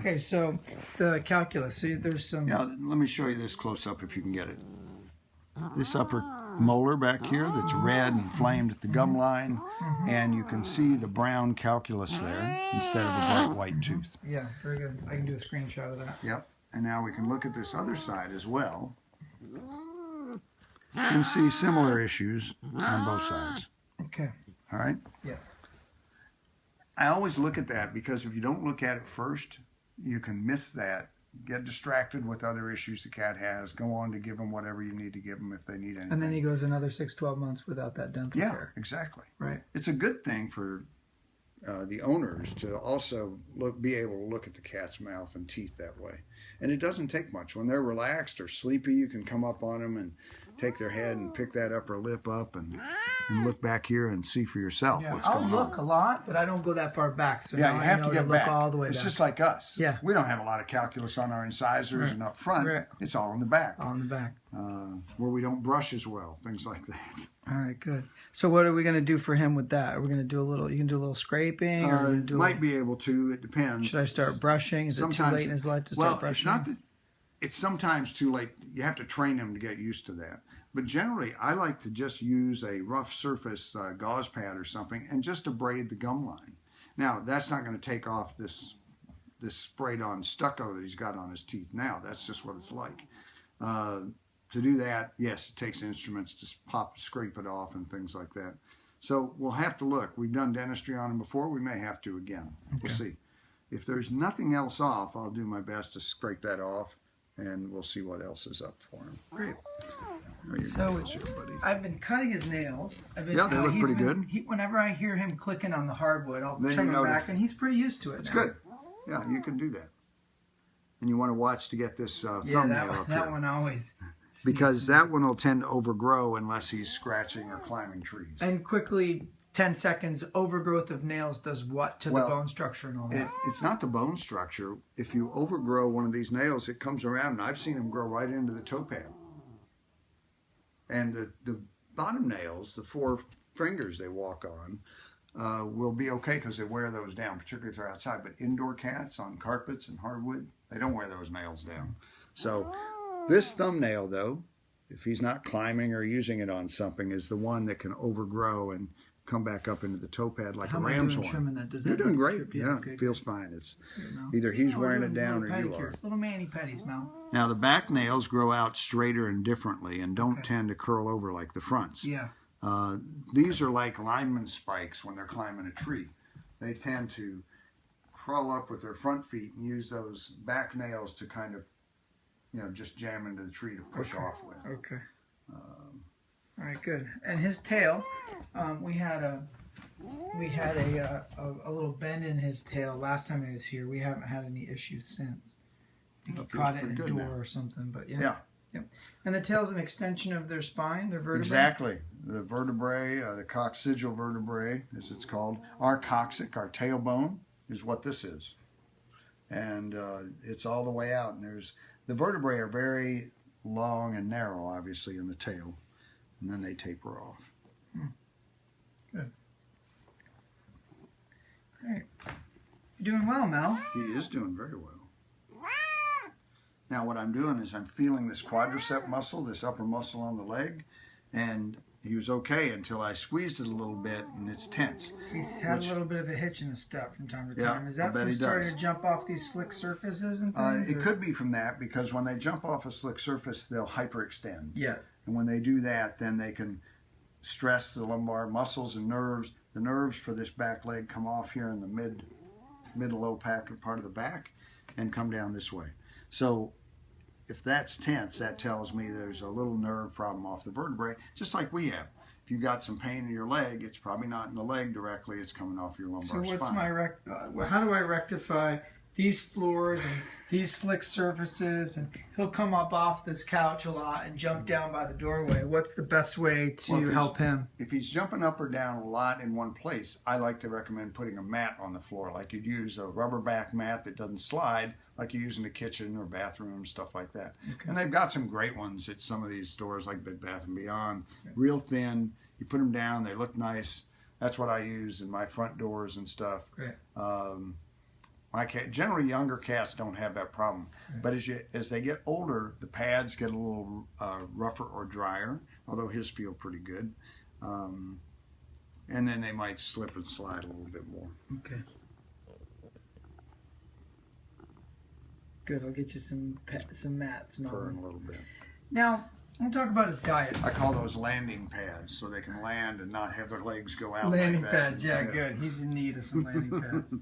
Okay, so the calculus. So there's some. Yeah, let me show you this close up if you can get it. This upper molar back here that's red and inflamed at the gum line, and you can see the brown calculus there instead of a bright white tooth. Yeah, very good. I can do a screenshot of that. Yep. And now we can look at this other side as well and see similar issues on both sides. Okay. All right? Yeah. I always look at that because if you don't look at it first, you can miss that, get distracted with other issues the cat has, go on to give them whatever you need to give them if they need anything. And then he goes another 6-12 months without that dental care. Yeah, exactly. Right. It's a good thing for the owners to also be able to look at the cat's mouth and teeth that way. And it doesn't take much. When they're relaxed or sleepy, you can come up on them and take their head and pick that upper lip up and look back here and see for yourself what's going on. I'll look a lot, but I don't go that far back. So Yeah, now you I have know to get look back. all the way It's back. just like us. Yeah. We don't have a lot of calculus on our incisors and up front. Right. It's all in the back. On the back. Where we don't brush as well, things like that. All right, good. So what are we going to do for him with that? Are we going to do a little, you can do a little scraping? Or do Might be able to. It depends. should I start brushing? Is it too late in his life to start brushing? Well, it's sometimes too late. You have to train him to get used to that. But generally, I like to just use a rough surface gauze pad or something and just abrade the gum line. Now, that's not going to take off this sprayed on stucco that he's got on his teeth now. That's just what it's like. To do that, yes, it takes instruments to scrape it off and things like that. So we'll have to look. We've done dentistry on him before. We may have to again. Okay. We'll see. If there's nothing else off, I'll do my best to scrape that off, and we'll see what else is up for him. Great. So I've been cutting his nails. Yeah, they look pretty good. Whenever I hear him clicking on the hardwood, I'll trim him back, and he's pretty used to it. It's good. Yeah, you can do that. And you want to watch to get this thumbnail up here. That one always. Because that one will tend to overgrow unless he's scratching or climbing trees. And quickly, 10 seconds, overgrowth of nails does what to the bone structure and all that? It's not the bone structure. If you overgrow one of these nails, it comes around, and I've seen them grow right into the toe pad. And the bottom nails, the 4 fingers they walk on, will be okay because they wear those down, particularly if they're outside. But indoor cats on carpets and hardwood, they don't wear those nails down. So this thumbnail, though, if he's not climbing or using it on something, is the one that can overgrow and come back up into the toe pad like a ram's horn. You're doing great. Yeah, it feels fine. It's either he's wearing it down or you are. Little mani pedis, Mel. Now the back nails grow out straighter and differently and don't tend to curl over like the fronts. Yeah. These are like lineman spikes when they're climbing a tree. They tend to crawl up with their front feet and use those back nails to kind of, just jam into the tree to push off with. Okay. All right, good. And his tail, we had a little bend in his tail last time he was here. We haven't had any issues since. I think he caught it in a door or something, but yeah. Yep. And the tail's an extension of their spine, their vertebrae? Exactly. The vertebrae, the coccygeal vertebrae, as it's called. Our coccyx, our tailbone, is what this is. And it's all the way out. And the vertebrae are very long and narrow, obviously, in the tail. And then they taper off. Good. Great. You're doing well, Mel. He is doing very well. Now what I'm doing is I'm feeling this quadricep muscle, this upper muscle on the leg, and he was okay until I squeezed it a little bit and it's tense. He's had a little bit of a hitch in his step from time to Yeah, time. Is that from starting to jump off these slick surfaces and things? It could be from that because when they jump off a slick surface, they'll hyperextend. Yeah. And when they do that, then they can stress the lumbar muscles and nerves. The nerves for this back leg come off here in the mid to low part of the back and come down this way. So if that's tense, that tells me there's a little nerve problem off the vertebrae, just like we have. If you've got some pain in your leg, it's probably not in the leg directly, it's coming off your lumbar spine. So how do I rectify these floors and these slick surfaces? And he'll come up off this couch a lot and jump down by the doorway. What's the best way to help him? If he's jumping up or down a lot in one place, I like to recommend putting a mat on the floor, like you'd use a rubber back mat that doesn't slide, like you use in the kitchen or bathroom, stuff like that. Okay. And they've got some great ones at some of these stores like Bed Bath & Beyond. Okay. Real thin. You put them down, they look nice. That's what I use in my front doors and stuff. Great. My cat, generally younger cats don't have that problem, but as they get older, the pads get a little rougher or drier. Although his feel pretty good, and then they might slip and slide a little bit more. Okay. Good. I'll get you some mats, Purring Melvin. a little bit. Now, I'm gonna talk about his diet. I call those landing pads, so they can land and not have their legs go out. Landing like that. pads, yeah, good. He's in need of some landing pads.